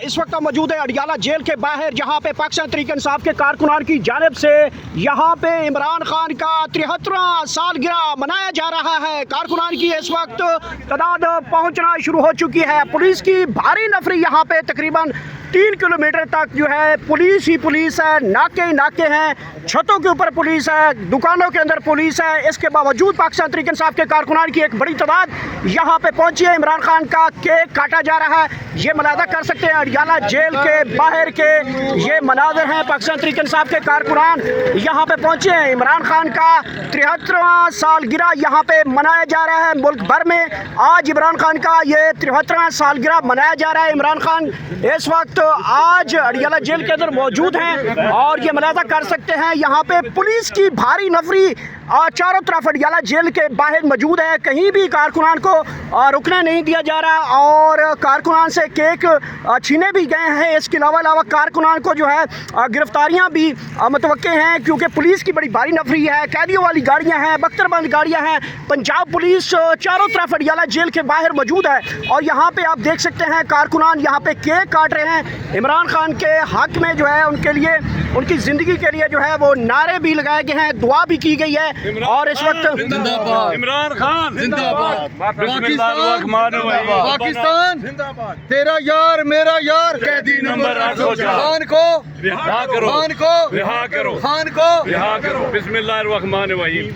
इस वक्त हम मौजूद है अडियाला जेल के बाहर, जहां पे पाकिस्तान तहरीक इंसाफ के कारकुनान की जानिब से यहां पे इमरान खान का 73वां सालगिरह मनाया जा रहा है। कारकुनान की इस वक्त तादाद पहुंचना शुरू हो चुकी है। पुलिस की भारी नफरी यहां पे तकरीबन 3 किलोमीटर तक जो है पुलिस ही पुलिस है, नाके ही नाके हैं, छतों के ऊपर पुलिस है, दुकानों के अंदर पुलिस है। इसके बावजूद पाकिस्तान तहरीक इंसाफ के कारकुनान की एक बड़ी तादाद यहाँ पे पहुंची है। इमरान खान का केक काटा जा रहा है। ये मुलाहजा कर सकते हैं अडियाला जेल के बाहर के ये मनाज़र हैं। पाकिस्तान तहरीक इंसाफ के कारकुनान यहाँ पे पहुंचे हैं। इमरान खान का 73वां सालगिरह यहाँ पे मनाया जा रहा है। मुल्क भर में आज इमरान खान का ये 73वां सालगिरह मनाया जा रहा है। इमरान खान इस वक्त आज अडियाला जेल के अंदर मौजूद हैं और ये मुलाहजा कर सकते हैं यहाँ पे पुलिस की भारी नफरी चारों तरफ अडियाला जेल के बाहर मौजूद है। कहीं भी कारकुनान को रुकने नहीं दिया जा रहा और कारकुनान से केक छीने भी गए हैं। इसके अलावा कारकुनान को जो है गिरफ्तारियां भी मुतवक्के हैं, क्योंकि पुलिस की बड़ी भारी नफरी है। कैदियों वाली गाड़ियां हैं, बख्तरबंद गाड़ियां हैं। पंजाब पुलिस चारों तरफ अडियाला जेल के बाहर मौजूद है और यहाँ पे आप देख सकते हैं कारकुनान यहाँ पे केक काट रहे हैं। इमरान खान के हक में जो है उनके लिए, उनकी ज़िंदगी के लिए जो है वो नारे भी लगाए गए हैं, दुआ भी की गई है। और इस वक्त इमरान खान जिंदाबाद, पाकिस्तान जिंदाबाद, तेरा यार मेरा यार, कैदी नंबर 804, खान को रिहा करो, खान को रिहा करो, खान को रिहा करो। बिस्मिल्लाहिर्रहमानिर्रहीम।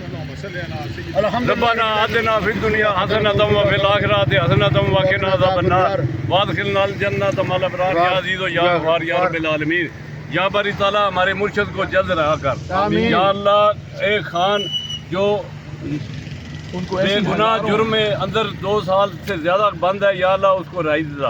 रब्बना आतिना फिद दुनिया हसनतम व फिल आखिरति हसनतम व क़िना अज़ाबन्नार वअदखिलनल जन्नत मअल अबरार या अज़ीज़ या गफ़्फ़ार या रब्बिल आलमीन। या बारी ताला हमारे मुर्शिद को जल्द रहा कर। या अल्लाह एक खान जो बेगुनाह जुर्म में अंदर 2 साल से ज़्यादा बंद है, या अल्लाह उसको राही दिला।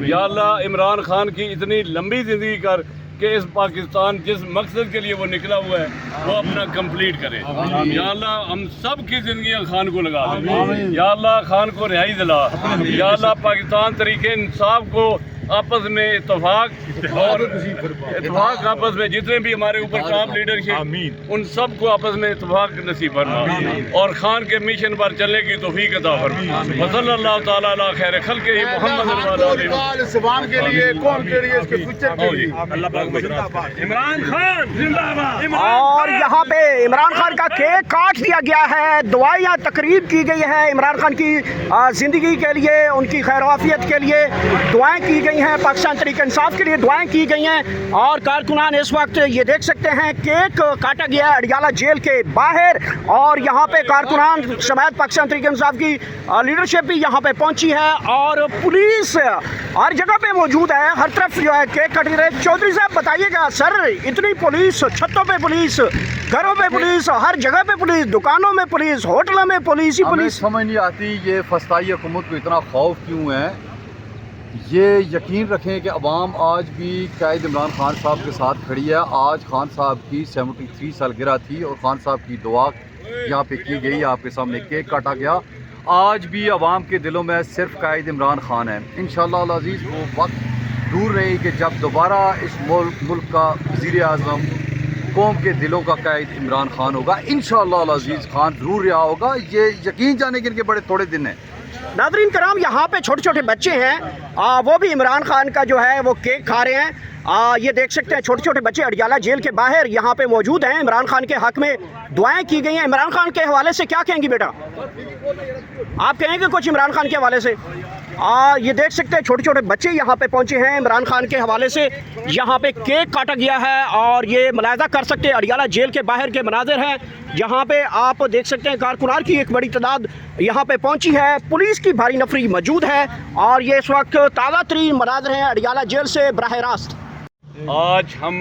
या अल्लाह इमरान खान की इतनी लंबी ज़िंदगी कर कि इस पाकिस्तान जिस मकसद के लिए वो निकला हुआ है वो अपना कंप्लीट करे। या अल्लाह हम सब की ज़िंदगी खान को लगा दे। या अल्लाह खान को रिहाई दिला। या अल्लाह पाकिस्तान तरीके इंसाफ को आपस में इत्तेफाक और इत्तेफाक आपस में जितने भी हमारे ऊपर काम लीडरशिप उन सब को आपस में इत्तेफाक नसीब फरमा और खान के मिशन पर चलने की तौफीक अता फरमा। सल्लल्लाहु तआला अला खैर खल्क़ ही मोहम्मद इस्लाम के लिए, कौम के लिए, इसके फ्यूचर के लिए। इमरान खान जिंदाबाद। और यहाँ पे इमरान खान का केक काट दिया गया है, दुआएं तकरीब की गई है। इमरान खान की ज़िंदगी के लिए, उनकी खैरवाफियत के लिए दुआएं की गई हैं। पाकिस्तान तहरीक इंसाफ के लिए दुआएं की गई हैं और कारकुनान इस वक्त ये देख सकते हैं केक काटा गया है अडियाला जेल के बाहर और यहाँ पे कारकुनान समेत पाकिस्तान तहरीक इंसाफ की लीडरशिप भी यहाँ पे पहुँची है और पुलिस हर जगह पे मौजूद है। हर तरफ जो है केक कट रहे। चौधरी साहब बताइएगा सर, इतनी पुलिस, छतों पे पुलिस, घरों पे पुलिस, हर जगह पे पुलिस, दुकानों में पुलिस, होटलों में पुलिस ही पुलिस, समझ नहीं आती ये फस्ताई हुकूमत को इतना खौफ क्यों है। ये यकीन रखें कि अवाम आज भी कैद इमरान खान साहब के साथ खड़ी है। आज खान साहब की 73 सालगिरह थी और खान साहब की दुआ यहाँ पे की गई, आपके सामने केक काटा गया। आज भी अवाम के दिलों में सिर्फ कैद इमरान खान है। इंशाअल्लाह अल अज़ीज़ वो वक्त दूर रही कि जब दोबारा इस मुल्क का वज़ीर आज़म, कौम के दिलों का कैद इमरान खान होगा। इंशाअल्लाह अल अज़ीज़ खान ज़रूर रिहा होगा। ये यकीन जाने के इनके बड़े थोड़े दिन हैं। नाज़रीन कराम, यहाँ पे छोटे छोटे बच्चे हैं, वो भी इमरान खान का जो है वो केक खा रहे हैं। ये देख सकते हैं छोटे छोटे बच्चे अडियाला जेल के बाहर यहाँ पे मौजूद हैं। इमरान खान के हक में दुआएं की गई हैं। इमरान खान के हवाले से क्या कहेंगी बेटा? आप कहेंगे कुछ इमरान खान के हवाले से? ये देख सकते हैं छोटे छोटे बच्चे यहाँ पे पहुँचे हैं। इमरान खान के हवाले से यहाँ पे केक काटा गया है और ये मुलाहजा कर सकते हैं अडियाला जेल के बाहर के मनाज़र हैं, जहाँ पे आप देख सकते हैं कारकुनान की एक बड़ी तादाद यहाँ पे पहुँची है। पुलिस की भारी नफरी मौजूद है और ये इस वक्त ताज़ा तरीन मनाज़र हैं अडियाला जेल से बराह रास्त। आज हम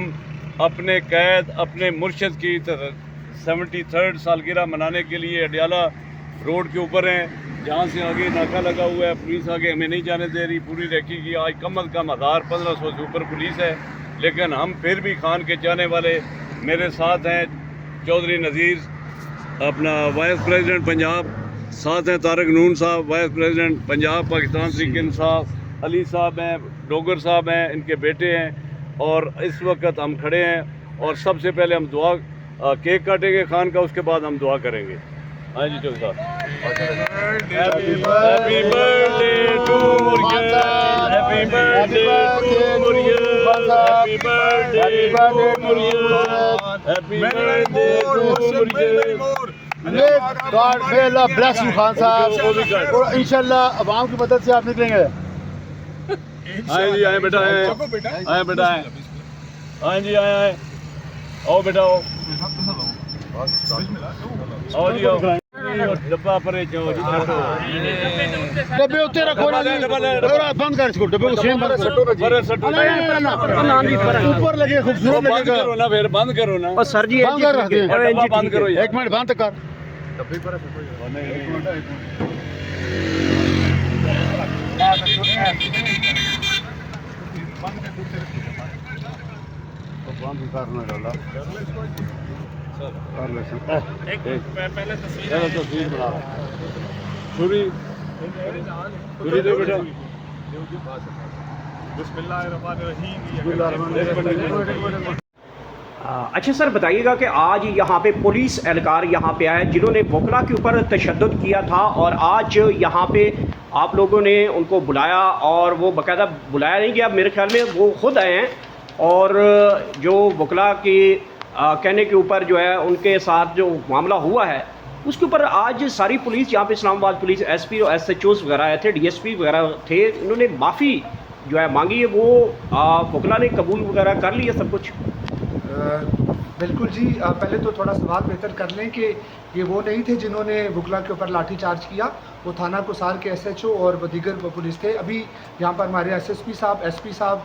अपने कैद, अपने मुर्शिद की 73rd सालगिरह मनाने के लिए अडियाला रोड के ऊपर हैं, जहाँ से आगे नाका लगा हुआ है। पुलिस आगे हमें नहीं जाने दे रही, पूरी रेकी की। आज कम अज़ कम 1500 से ऊपर पुलिस है, लेकिन हम फिर भी खान के चाहने वाले मेरे साथ हैं। चौधरी नज़ीर अपना वाइस प्रेसिडेंट पंजाब, साथ हैं तारक नून साहब वाइस प्रेसिडेंट पंजाब पाकिस्तान तहरीक इंसाफ, अली साहब हैं, डोगर साहब हैं, इनके बेटे हैं और इस वक्त हम खड़े हैं। और सबसे पहले हम दुआ केक काटेंगे खान का, उसके बाद हम दुआ करेंगे। हाँ जी चौधरी साहब। हैप्पी बर्थडे टू मुर्शिद, हैप्पी बर्थडे टू खान साहब Happy birthday Happy birthday to Murshid. Happy birthday to Murshid. May God may Allah bless you Khan साहब और इंशाल्लाह अवाम की मदद से आप निकलेंगे। आए जी आए बेटा आए आए बेटा आए आए जी आए आए आओ बेटा आओ आओ जी आओ डब्बा परे जाओ जी डब्बे उत्ते रखो ना जी और बंद कर इसको डब्बे को सेम बंद करो परे सटो ऊपर लगे खूबसूरत बंद लगेगा करो ना फिर बंद करो ना और सर जी बंद कर रख दे डब्बा बंद करो यार एक मिनट बंद कर बंद करना डाला पहले तस्वीर बना छुरी छुरी दे बेटा अच्छा सर बताइएगा कि आज यहाँ पे पुलिस एहलकार यहाँ पे आए जिन्होंने वकला के ऊपर तशद्दुद किया था और आज यहाँ पे आप लोगों ने उनको बुलाया और वो बाकायदा बुलाया नहीं गया, मेरे ख्याल में वो खुद आए हैं और जो वकला के कहने के ऊपर जो है उनके साथ जो मामला हुआ है उसके ऊपर आज सारी पुलिस यहाँ पे इस्लामाबाद पुलिस एसपी और SHOs वगैरह आए थे, DSP वगैरह थे, इन्होंने माफ़ी जो है मांगी है, वो वकला ने कबूल वगैरह कर लिया सब कुछ। बिल्कुल जी, पहले तो थोड़ा सवाल बेहतर कर लें कि ये वो नहीं थे जिन्होंने वकला के ऊपर लाठीचार्ज किया, वो थाना कुसार के SHO और दीगर पुलिस थे। अभी यहाँ पर हमारे SSP साहब, SP साहब,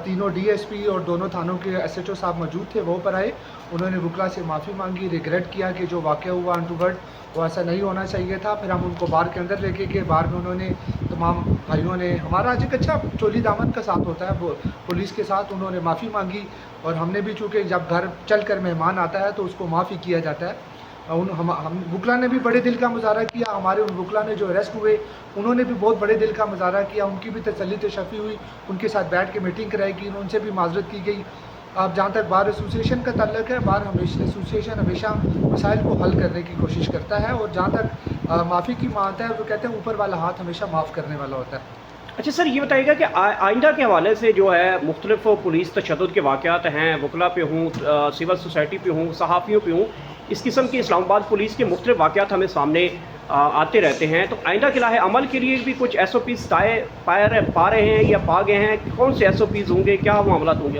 तीनों DSP और दोनों थानों के SHO साहब मौजूद थे। वो पर आए, उन्होंने वकला से माफ़ी मांगी, रिग्रेट किया कि जो वाक़या हुआ अनटूवर्ड वो ऐसा नहीं होना चाहिए था। फिर हम उनको बार के अंदर लेके गए, बार में उन्होंने तमाम भाइयों ने, हमारा आज एक अच्छा चोली दामन का साथ होता है पुलिस के साथ, उन्होंने माफ़ी मांगी और हमने भी, चूँकि जब घर चल कर मेहमान आता है तो उसको माफ़ी किया जाता है। हम वकला ने भी बड़े दिल का मुजाहरा किया, हमारे उन वकला ने जो अरेस्ट हुए उन्होंने भी बहुत बड़े दिल का मुजाहरा किया, उनकी भी तसल्ली तशफ़ी हुई, उनके साथ बैठ के मीटिंग कराई गई, उनसे भी माजरत की गई। अब जहाँ तक बार एसोसिएशन का ताल्लुक है, बार एसोसिएशन हमेशा मसाइल को हल करने की कोशिश करता है और जहाँ तक माफ़ी की बात है वो कहते हैं ऊपर वाला हाथ हमेशा माफ़ करने वाला होता है। अच्छा सर ये बताइएगा कि आइंदा के हवाले से जो है मुख्तलिफ पुलिस तशद्दुद के वाक़यात हैं, वकला पे हों, सिविल सोसाइटी पे हों, सहाफ़ियों पे हों, इस किस्म की इस्लामाबाद पुलिस के मुख्तलिफ वाक़यात हमें सामने आते रहते हैं, तो आइंदा के लाहे अमल के लिए भी कुछ SOPs पा रहे हैं या पा गए हैं? कौन से SOPs होंगे, क्या मामला होंगे?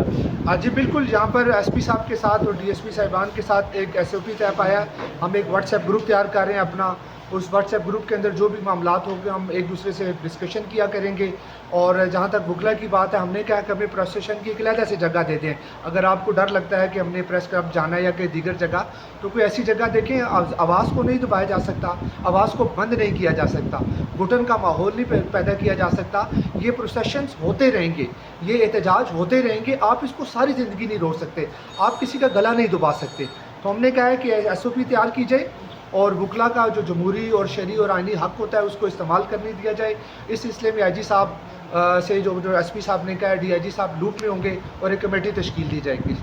जी बिल्कुल, यहाँ पर SP साहब के साथ और DSP साहिबान के साथ एक SOP तय पाया। हम एक व्हाट्सएप ग्रुप तैयार कर रहे हैं अपना, उस व्हाट्सएप ग्रुप के अंदर जो भी मामलात होंगे हम एक दूसरे से डिस्कशन किया करेंगे। और जहाँ तक वकला की बात है, हमने क्या हमें प्रेस स्टेशन की एक अलग से जगह दे दें। अगर आपको डर लगता है कि हमने प्रेस क्लब जाना है या कहीं दीगर जगह, तो कोई ऐसी जगह देखें, आवाज़ को नहीं दबाया जा सकता, आवाज़ को बंद नहीं किया जा सकता, घुटन का माहौल नहीं पैदा किया जा सकता। ये प्रोसेशंस होते रहेंगे, ये एहतजाज होते रहेंगे, आप इसको सारी ज़िंदगी नहीं रोक सकते, आप किसी का गला नहीं दबा सकते। तो हमने कहा है कि SOP तैयार की जाए और वकला का जो जमहूरी और शरई और आइनी हक़ होता है उसको इस्तेमाल करने दिया जाए। इस सिलसिले में IG साहब से जो SP साहब ने कहा है, DIG साहब लूप में होंगे और एक कमेटी तश्कील दी जाएगी।